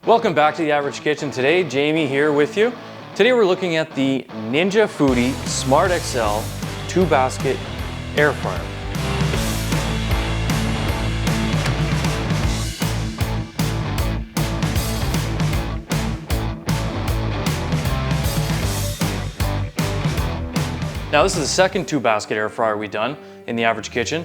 Welcome back to The Average Kitchen. Today, Jamie here with you. Today we're looking at the Ninja Foodi Smart XL 2-basket air fryer. Now this is the second 2-basket air fryer we've done in The Average Kitchen.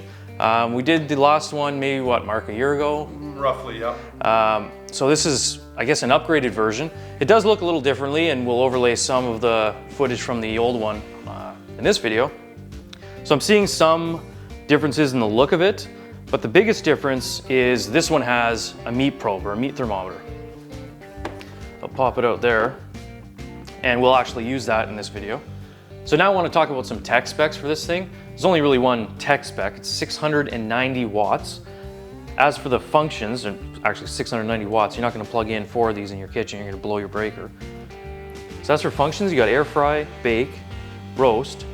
We did the last one maybe, what, Mark, a year ago? Roughly, yeah. So this is, I guess, an upgraded version. It does look a little differently, and we'll overlay some of the footage from the old one in this video. So I'm seeing some differences in the look of it, but the biggest difference is this one has a meat probe or a meat thermometer. I'll pop it out there, and we'll actually use that in this video. So now I want to talk about some tech specs for this thing. There's only really one tech spec. It's 690 watts. As for the functions, actually 690 watts, you're not going to plug in 4 of these in your kitchen. You're going to blow your breaker. So that's for functions. You got air fry, bake, roast,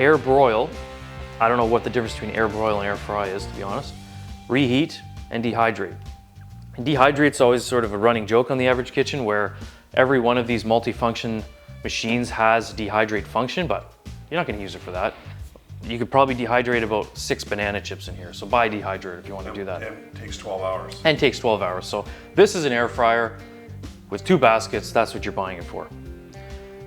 air broil. I don't know what the difference between air broil and air fry is, to be honest. Reheat and dehydrate. And dehydrate's always sort of a running joke on The Average Kitchen, where every one of these multi-function machines has dehydrate function, but you're not going to use it for that. You could probably dehydrate about 6 banana chips in here, so buy a dehydrator if you want to do that. And it takes 12 hours. And takes 12 hours. So this is an air fryer with 2 baskets. That's what you're buying it for.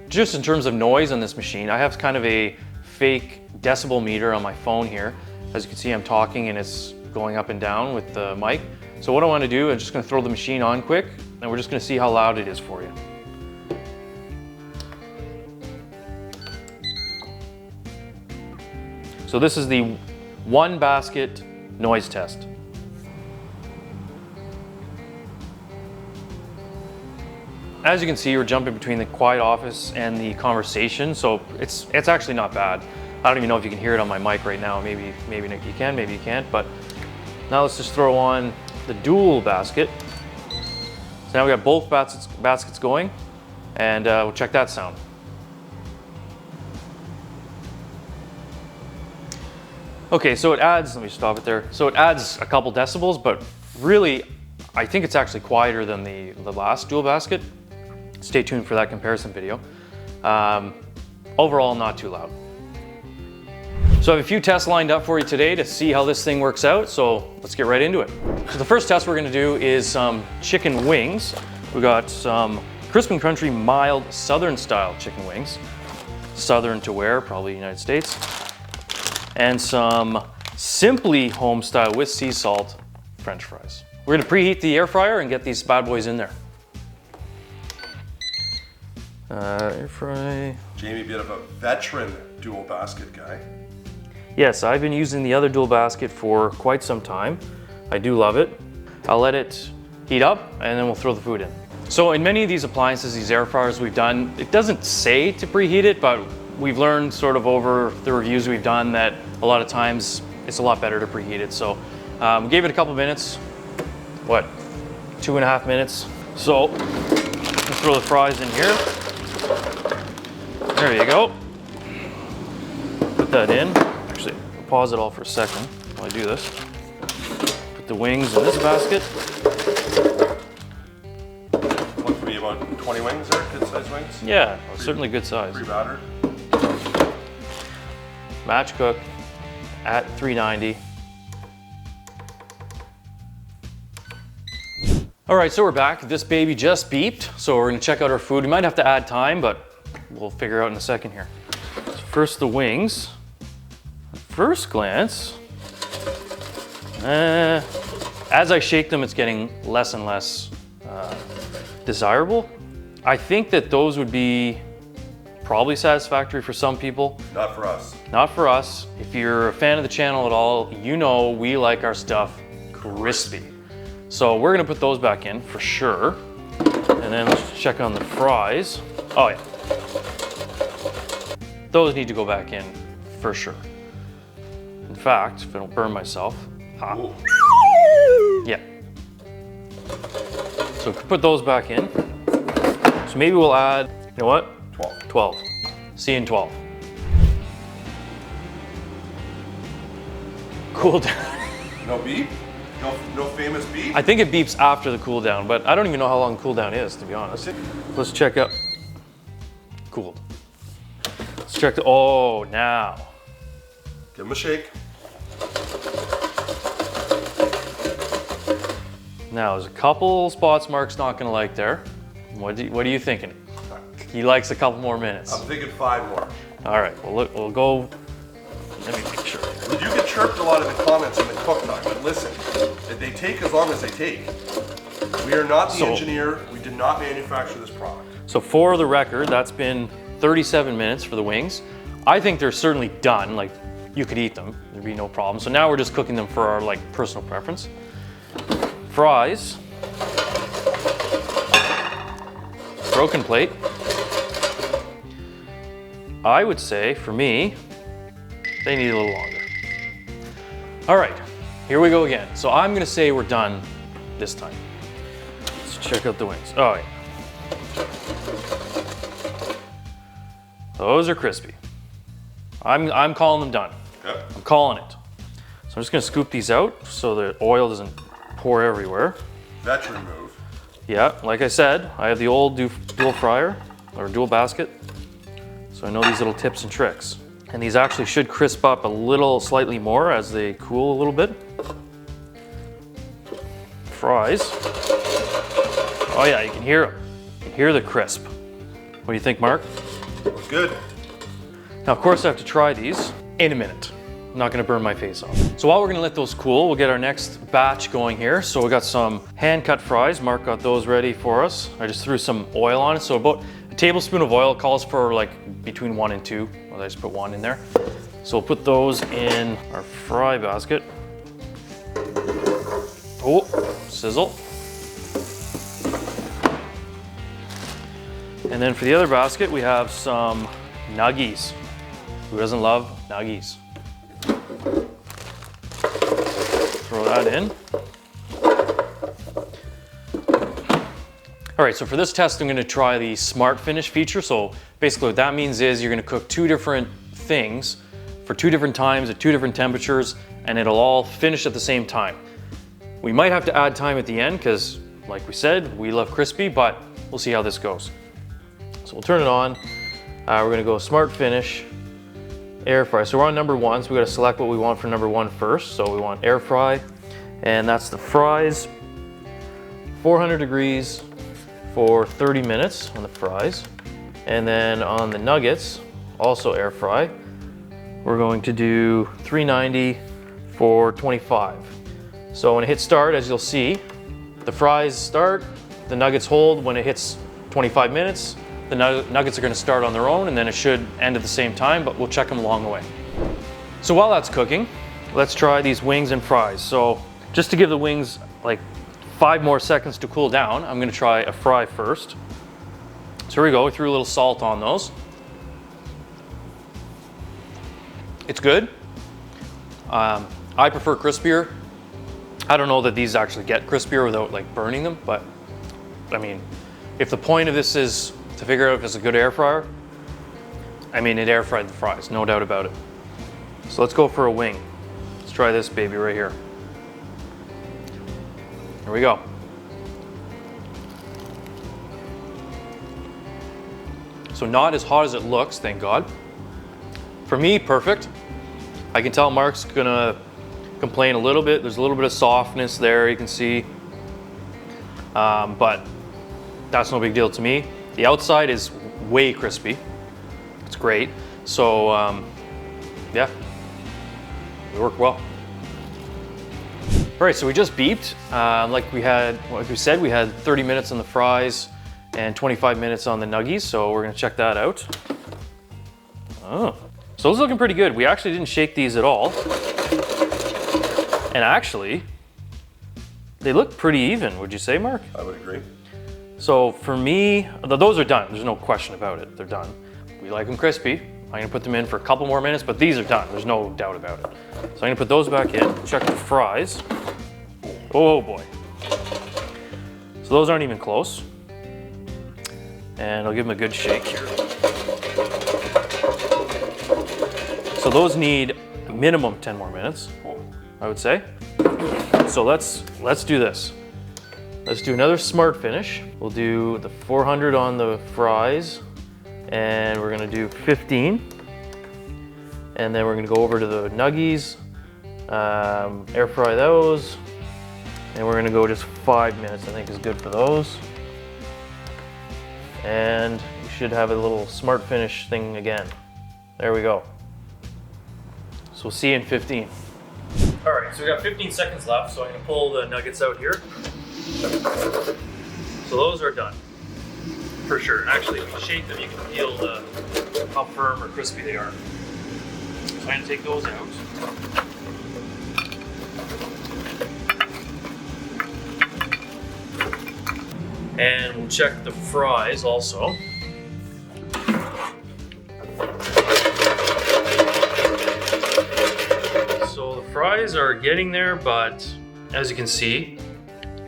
Just in terms of noise on this machine, I have kind of a fake decibel meter on my phone here. As you can see, I'm talking and it's going up and down with the mic. So what I want to do, I'm just going to throw the machine on quick, and we're just going to see how loud it is for you. So this is the 1-basket noise test. As you can see, we're jumping between the quiet office and the conversation, so it's actually not bad. I don't even know if you can hear it on my mic right now. Maybe you can, maybe you can't, but now let's just throw on the dual basket. So now we got both baskets going, and we'll check that sound. Okay, so it adds, let me stop it there. So it adds a couple decibels, but really, I think it's actually quieter than the last dual basket. Stay tuned for that comparison video. Overall, not too loud. So I have a few tests lined up for you today to see how this thing works out, so let's get right into it. So the first test we're gonna do is some chicken wings. We got some Crisp and Crunchy mild Southern style chicken wings. Southern to where? Probably United States. And some Simply home style with sea salt French fries. We're gonna preheat the air fryer and get these bad boys in there. Air fry. Jamie, a bit of a veteran dual basket guy. Yes, I've been using the other dual basket for quite some time. I do love it. I'll let it heat up and then we'll throw the food in. So in many of these appliances, these air fryers we've done, it doesn't say to preheat it, but we've learned sort of over the reviews we've done that a lot of times it's a lot better to preheat it. So we gave it a couple minutes, what, 2.5 minutes. So let's throw the fries in here. There you go. Put that in. Actually, I'll pause it all for a second while I do this. Put the wings in this basket. Look for me about 20 wings there, good size wings? Yeah, certainly good size. Pre-battered. Match cook at 390. All right, so we're back. This baby just beeped, so we're gonna check out our food. We might have to add time, but we'll figure out in a second here. So first, the wings. At first glance, as I shake them, it's getting less and less desirable. I think that those would be probably satisfactory for some people. Not for us. Not for us. If you're a fan of the channel at all, you know we like our stuff crispy. So we're gonna put those back in for sure. And then let's check on the fries. Oh yeah. Those need to go back in for sure. In fact, if I don't burn myself. Yeah. So put those back in. So maybe we'll add, you know what? 12. See you in 12. Cool down. No beep? No famous beep? I think it beeps after the cool down, but I don't even know how long cool down is, to be honest. Let's check out. Cooled. Let's check the, oh, now. Give them a shake. Now, there's a couple spots Mark's not gonna like there. What are you thinking? He likes a couple more minutes. I'm thinking 5 more. All right, well, look, we'll go. Let me make sure. You get chirped a lot in the comments in the cook time, but listen, they take as long as they take. We are not the engineer. We did not manufacture this product. So for the record, that's been 37 minutes for the wings. I think they're certainly done. Like, you could eat them. There'd be no problem. So now we're just cooking them for our like personal preference. Fries. Broken plate. I would say, for me, they need a little longer. All right, here we go again. So I'm gonna say we're done this time. Let's check out the wings. Oh, yeah. Those are crispy. I'm calling them done. Yep. I'm calling it. So I'm just gonna scoop these out so the oil doesn't pour everywhere. Veteran move. Yeah, like I said, I have the old dual fryer, or dual basket. So I know these little tips and tricks. And these actually should crisp up a little, slightly more as they cool a little bit. Fries. Oh yeah, you can hear them. You can hear the crisp. What do you think, Mark? Looks good. Now, of course, I have to try these in a minute. I'm not gonna burn my face off. So while we're gonna let those cool, we'll get our next batch going here. So we got some hand-cut fries. Mark got those ready for us. I just threw some oil on it. So about a tablespoon of oil calls for like between 1 and 2. Well, I just put 1 in there. So we'll put those in our fry basket. Oh, sizzle. And then for the other basket, we have some nuggies. Who doesn't love nuggies? Throw that in. All right, so for this test, I'm gonna try the smart finish feature. So basically what that means is you're gonna cook 2 different things for 2 different times at 2 different temperatures, and it'll all finish at the same time. We might have to add time at the end because, like we said, we love crispy, but we'll see how this goes. So we'll turn it on. We're gonna go smart finish, air fry. So we're on number 1, so we gotta select what we want for number 1 first. So we want air fry, and that's the fries, 400 degrees for 30 minutes on the fries. And then on the nuggets, also air fry, we're going to do 390 for 25. So when it hits start, as you'll see, the fries start, the nuggets hold. When it hits 25 minutes, the nuggets are gonna start on their own, and then it should end at the same time, but we'll check them along the way. So while that's cooking, let's try these wings and fries. So just to give the wings like 5 more seconds to cool down, I'm gonna try a fry first. So here we go, we threw a little salt on those. It's good. I prefer crispier. I don't know that these actually get crispier without like burning them, but I mean, if the point of this is to figure out if it's a good air fryer, I mean, it air fried the fries, no doubt about it. So let's go for a wing. Let's try this baby right here. Here we go. So not as hot as it looks, thank God. For me, perfect. I can tell Mark's gonna complain a little bit. There's a little bit of softness there, you can see. But that's no big deal to me. The outside is way crispy. It's great. So yeah, it worked well. All right, so we just beeped. Like we said, we had 30 minutes on the fries and 25 minutes on the nuggies. So we're gonna check that out. Oh, so those are looking pretty good. We actually didn't shake these at all. And actually, they look pretty even, would you say, Mark? I would agree. So for me, those are done. There's no question about it. They're done. We like them crispy. I'm gonna put them in for a couple more minutes, but these are done. There's no doubt about it. So I'm gonna put those back in, check the fries. Oh boy. So those aren't even close. And I'll give them a good shake here. So those need a minimum 10 more minutes, I would say. So let's do this. Let's do another smart finish. We'll do the 400 on the fries, and we're gonna do 15. And then we're gonna go over to the nuggies, air fry those, and we're gonna go just 5 minutes, I think is good for those. And we should have a little smart finish thing again. There we go. So we'll see you in 15. All right, so we got 15 seconds left, so I'm gonna pull the nuggets out here. So those are done, for sure. Actually, if you shake them, you can feel how firm or crispy they are. So I'm gonna take those out. And we'll check the fries also. So the fries are getting there, but as you can see,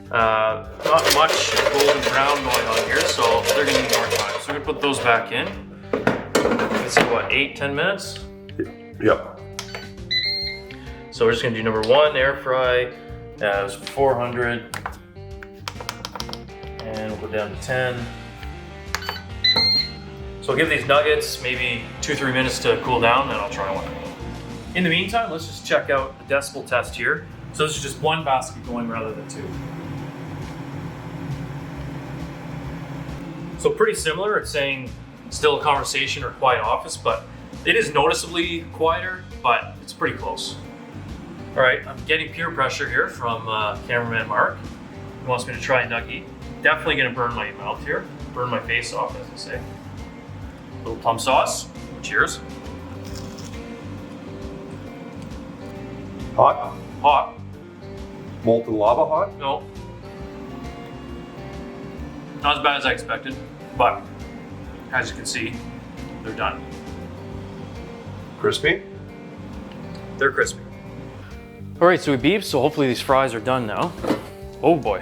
not much golden brown going on here, so they're gonna need more time. So we're gonna put those back in. Let's see, what, 8-10 minutes? Yep. So we're just gonna do number 1, air fry, as 400. And we'll go down to 10. So I'll give these nuggets maybe 2-3 minutes to cool down, then I'll try one. In the meantime, let's just check out the decibel test here. So this is just one basket going rather than 2. So pretty similar, it's saying still a conversation or quiet office, but it is noticeably quieter, but it's pretty close. All right, I'm getting peer pressure here from cameraman Mark. He wants me to try a nugget. Definitely gonna burn my mouth here, burn my face off, as I say. A little plum sauce, cheers. Hot? Hot, Molten lava hot? no. Not as bad as I expected, but as you can see, they're done. Crispy? They're crispy. All right, so we beeped, so hopefully these fries are done now. Oh boy.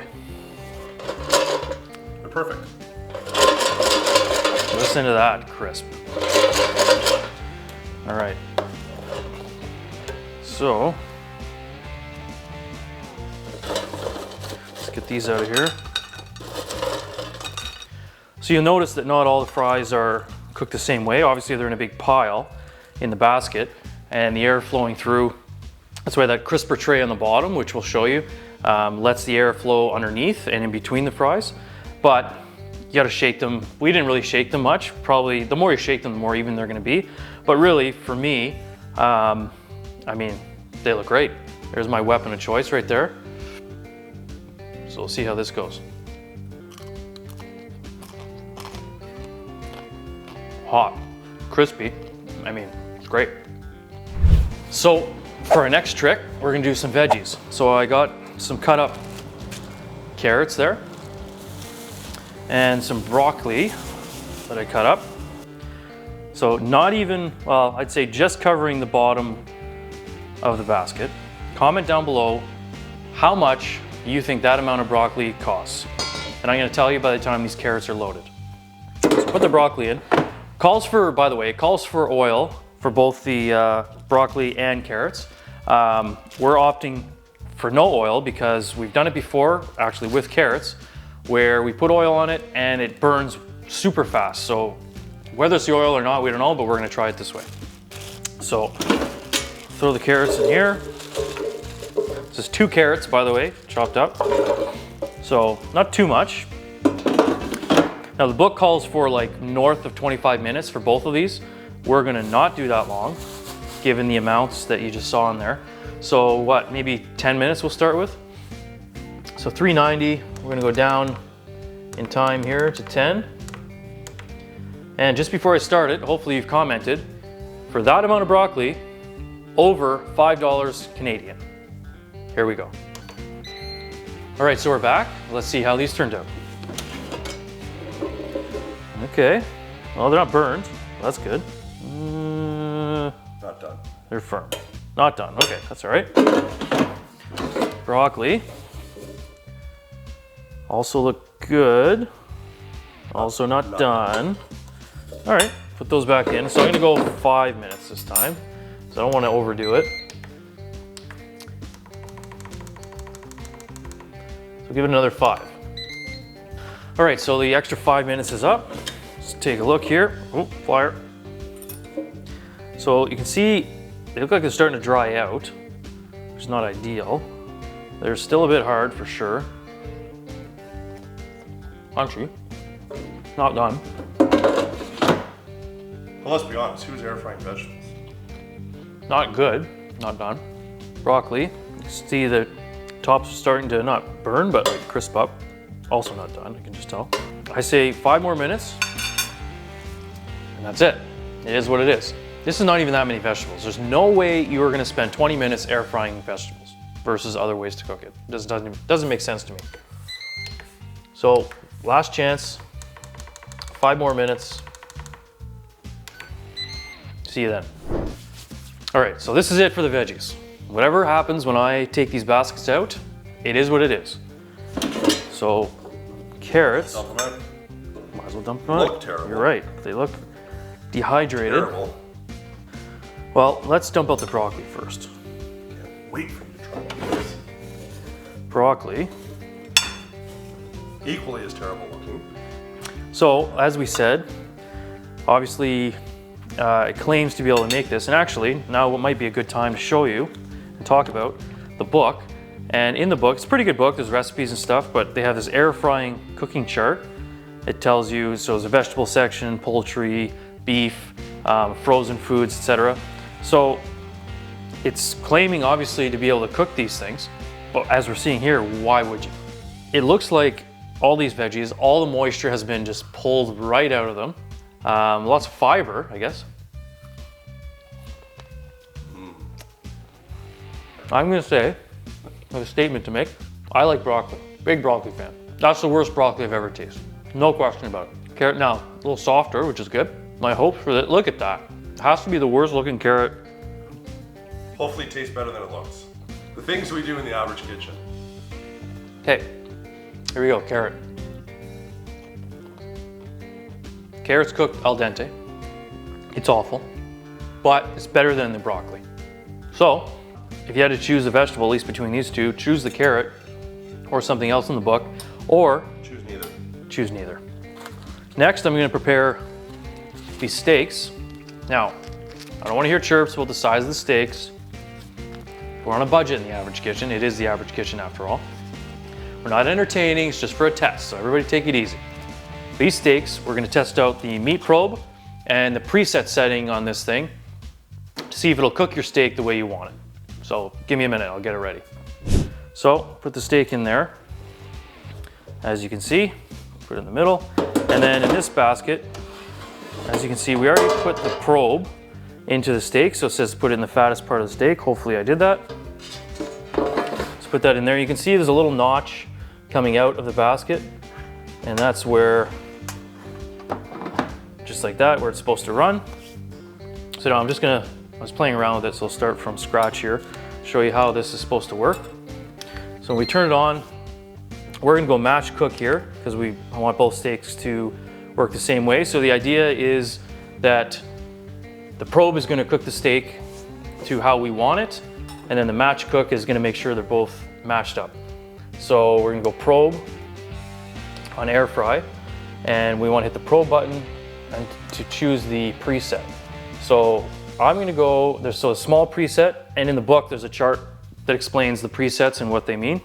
They're perfect. Listen to that crisp. All right. So, let's get these out of here. So you'll notice that not all the fries are cooked the same way. Obviously they're in a big pile in the basket and the air flowing through. That's why that crisper tray on the bottom, which we'll show you, lets the air flow underneath and in between the fries. But you gotta shake them. We didn't really shake them much. Probably the more you shake them, the more even they're gonna be. But really, for me, I mean, they look great. There's my weapon of choice right there. So we'll see how this goes. Hot, crispy, I mean, it's great. So for our next trick, we're gonna do some veggies. So I got some cut up carrots there and some broccoli that I cut up. So not even, well, I'd say just covering the bottom of the basket. Comment down below how much you think that amount of broccoli costs. And I'm gonna tell you by the time these carrots are loaded. So put the broccoli in. Calls for, by the way, it calls for oil for both the broccoli and carrots. We're opting for no oil because we've done it before, actually with carrots, where we put oil on it and it burns super fast. So whether it's the oil or not, we don't know, but we're gonna try it this way. So throw the carrots in here. This is 2 carrots, by the way, chopped up. So not too much. Now the book calls for like north of 25 minutes for both of these. We're gonna not do that long, given the amounts that you just saw in there. So what, maybe 10 minutes we'll start with? So 390, we're gonna go down in time here to 10. And just before I start it, hopefully you've commented, for that amount of broccoli, over $5 Canadian. Here we go. All right, so we're back. Let's see how these turned out. Okay, well, they're not burned. That's good. Not done. They're firm. Not done. Okay, that's all right. Broccoli. Also look good. Also not done. All right, put those back in. So I'm gonna go 5 minutes this time. So I don't want to overdo it. we'll give it another 5. All right, so the extra 5 minutes is up. Let's take a look here. Oh, flyer. So you can see they look like they're starting to dry out, which is not ideal. They're still a bit hard for sure. Actually, not done. Well, let's be honest, who's air frying vegetables? Not good, not done. Broccoli, you see the tops are starting to not burn, but like crisp up. Also not done, I can just tell. I say 5 more minutes, and that's it. It is what it is. This is not even that many vegetables. There's no way you are gonna spend 20 minutes air frying vegetables versus other ways to cook it. It doesn't make sense to me. So, last chance, 5 more minutes. See you then. All right, so this is it for the veggies. Whatever happens when I take these baskets out, it is what it is. So, carrots, Dump them out. might as well dump them out. Look terrible. You're right, they look dehydrated. Terrible. Well, let's dump out the broccoli first. Can't wait for you to try this. Broccoli. Equally as terrible looking. So, as we said, obviously it claims to be able to make this, and actually now it might be a good time to show you and talk about the book. And in the book, it's a pretty good book, there's recipes and stuff, but they have this air frying cooking chart. It tells you, so there's a vegetable section, poultry, beef, frozen foods, etc. So it's claiming obviously to be able to cook these things, but as we're seeing here, why would you? It looks like all these veggies, all the moisture has been just pulled right out of them. Lots of fiber, I guess. I'm gonna say, I have a statement to make. I like broccoli, big broccoli fan. That's the worst broccoli I've ever tasted. No question about it. Carrot now, a little softer, which is good. My hope for that, look at that. It has to be the worst looking carrot. Hopefully it tastes better than it looks. The things we do in the average kitchen. Okay, here we go, carrot. Carrot's cooked al dente. It's awful, but it's better than the broccoli. So, if you had to choose a vegetable, at least between these two, choose the carrot or something else in the book, or Choose neither. choose neither. Next, I'm gonna prepare these steaks. Now, I don't wanna hear chirps about the size of the steaks. We're on a budget in the average kitchen. It is the average kitchen after all. We're not entertaining, it's just for a test, so everybody take it easy. These steaks, we're gonna test out the meat probe and the preset setting on this thing to see if it'll cook your steak the way you want it. So give me a minute, I'll get it ready. So put the steak in there. As you can see, put it in the middle. And then in this basket, as you can see, we already put the probe into the steak. So it says put it in the fattest part of the steak. Hopefully I did that. Let's put that in there. You can see there's a little notch coming out of the basket. And that's where, just like that, where it's supposed to run. So now I was playing around with it, so I'll start from scratch here, show you how this is supposed to work. So when we turn it on, we're gonna go match cook here, because I want both steaks to work the same way. So the idea is that the probe is gonna cook the steak to how we want it, and then the match cook is gonna make sure they're both matched up. So we're gonna go probe on air fry, and we wanna hit the probe button and to choose the preset. So I'm gonna go, there's a small preset, and in the book there's a chart that explains the presets and what they mean.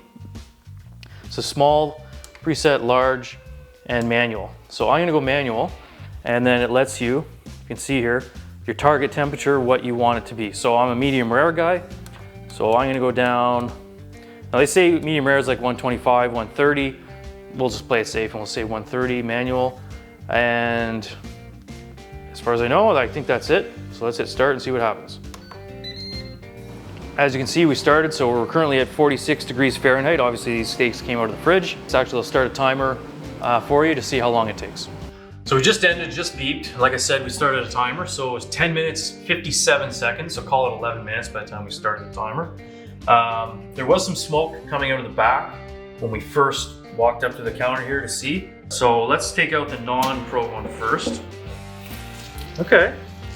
So small, preset, large, and manual. So I'm gonna go manual, and then it lets you can see here, your target temperature, what you want it to be. So I'm a medium rare guy, so I'm gonna go down, now they say medium rare is like 125, 130. We'll just play it safe and we'll say 130 manual. And as far as I know, I think that's it. So let's hit start and see what happens. As you can see, we started, so we're currently at 46 degrees Fahrenheit. Obviously, these steaks came out of the fridge. It's actually, I'll start a timer for you to see how long it takes. So we just ended, just beeped. Like I said, we started a timer, so it was 10 minutes, 57 seconds, so call it 11 minutes by the time we started the timer. There was some smoke coming out of the back when we first walked up to the counter here to see. So let's take out the non-probe one first. Okay,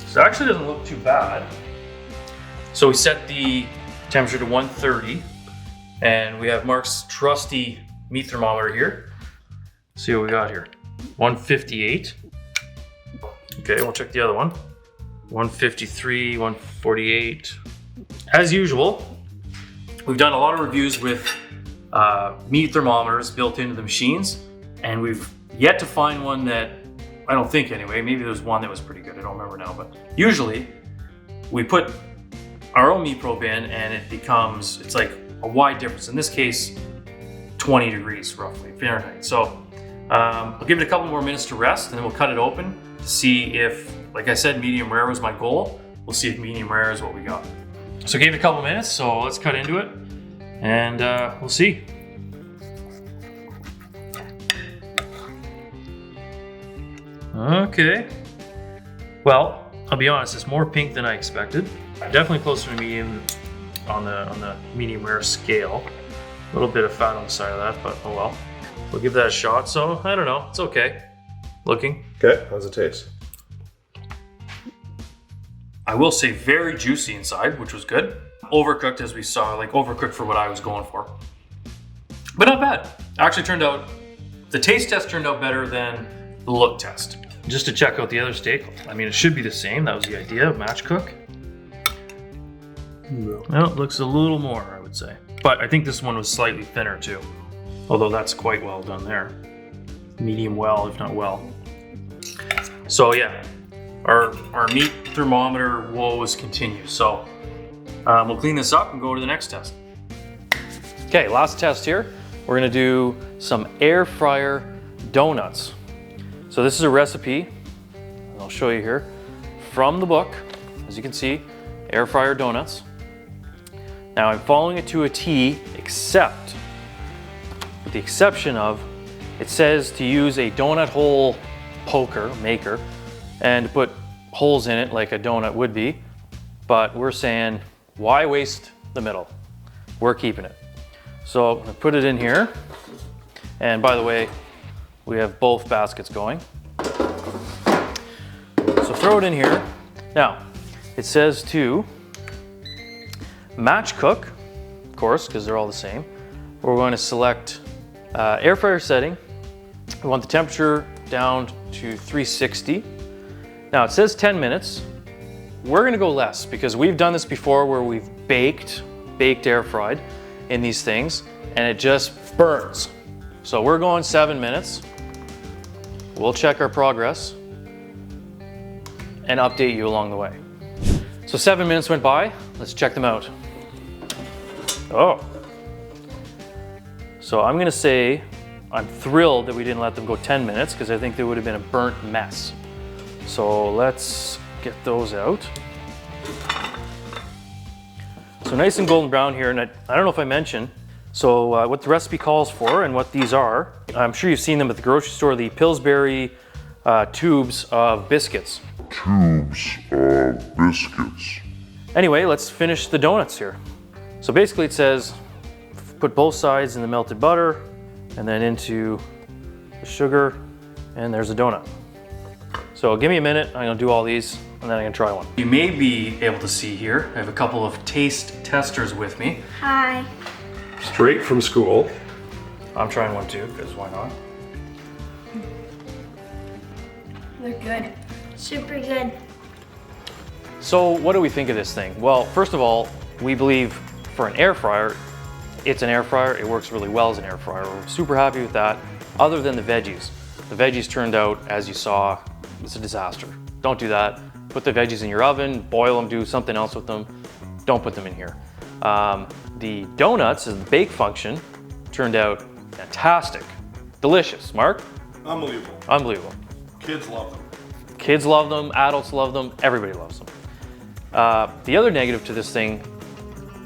so it actually doesn't look too bad. So we set the temperature to 130, and we have Marc's trusty meat thermometer here. See what we got here. 158. Okay, we'll check the other one. 153, 148. As usual, we've done a lot of reviews with meat thermometers built into the machines, and we've yet to find one that, I don't think anyway, maybe there's one that was pretty good, I don't remember now, but usually we put our own meat probe in and it's like a wide difference. In this case, 20 degrees roughly, Fahrenheit. So I'll give it a couple more minutes to rest and then we'll cut it open to see if, like I said, medium rare was my goal. We'll see if medium rare is what we got. So I gave it a couple minutes, so let's cut into it and we'll see. Okay. Well, I'll be honest, it's more pink than I expected. Definitely closer to medium on the medium rare scale. A little bit of fat on the side of that, but oh well. We'll give that a shot. So I don't know, it's okay. Looking. Okay, how's it taste? I will say very juicy inside, which was good. Overcooked as we saw, like overcooked for what I was going for. But not bad. Actually turned out, the taste test turned out better than the look test. Just to check out the other steak. I mean, it should be the same. That was the idea of match cook. Well, it looks a little more, I would say. But I think this one was slightly thinner too. Although that's quite well done there. Medium well, if not well. So yeah, our meat thermometer woes continue. So we'll clean this up and go to the next test. Okay, last test here. We're gonna do some air fryer donuts. So this is a recipe, I'll show you here, from the book. As you can see, air fryer donuts. Now I'm following it to a T, except, with the exception of, it says to use a donut hole maker and put holes in it like a donut would be, but we're saying, why waste the middle? We're keeping it. So I put it in here, and by the way, we have both baskets going. So throw it in here. Now, it says to match cook, of course, because they're all the same. We're going to select air fryer setting. We want the temperature down to 360. Now it says 10 minutes. We're gonna go less because we've done this before where we've baked air fried in these things and it just burns. So we're going 7 minutes. We'll check our progress and update you along the way. So 7 minutes went by. Let's check them out. Oh. So I'm gonna say I'm thrilled that we didn't let them go 10 minutes because I think they would have been a burnt mess. So let's get those out. So nice and golden brown here, and I don't know if I mentioned, so what the recipe calls for and what these are, I'm sure you've seen them at the grocery store, the Pillsbury tubes of biscuits. Anyway, let's finish the donuts here. So basically it says, put both sides in the melted butter and then into the sugar, and there's a donut. So give me a minute, I'm gonna do all these and then I'm gonna try one. You may be able to see here, I have a couple of taste testers with me. Hi. Straight from school. I'm trying one too, because why not? They're good. Super good. So what do we think of this thing? Well, first of all, we believe for an air fryer, it's an air fryer, it works really well as an air fryer. We're super happy with that, other than the veggies. The veggies turned out, as you saw, it's a disaster. Don't do that. Put the veggies in your oven, boil them, do something else with them. Don't put them in here. The donuts, as the bake function, turned out fantastic. Delicious. Mark? Unbelievable. Unbelievable. Kids love them. Kids love them, adults love them, everybody loves them. The other negative to this thing,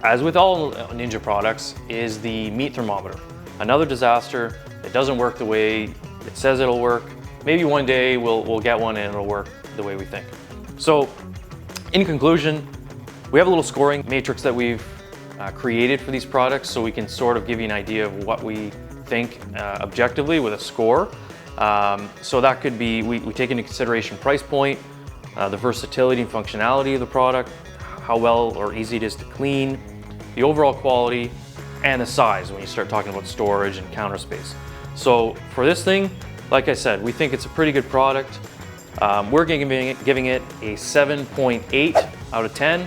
as with all Ninja products, is the meat thermometer. Another disaster. It doesn't work the way it says it'll work. Maybe one day we'll get one and it'll work the way we think. So, in conclusion, we have a little scoring matrix that we've created for these products so we can sort of give you an idea of what we think objectively with a score. So that could be, we take into consideration price point, the versatility and functionality of the product, how well or easy it is to clean, the overall quality, and the size when you start talking about storage and counter space. So for this thing, like I said, we think it's a pretty good product. We're giving it a 7.8 out of 10.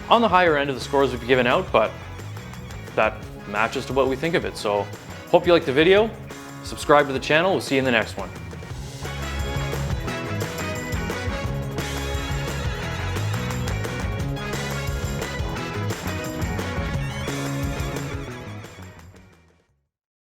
On the higher end of the scores we've given out, but that matches to what we think of it. So hope you liked the video. Subscribe to the channel. We'll see you in the next one.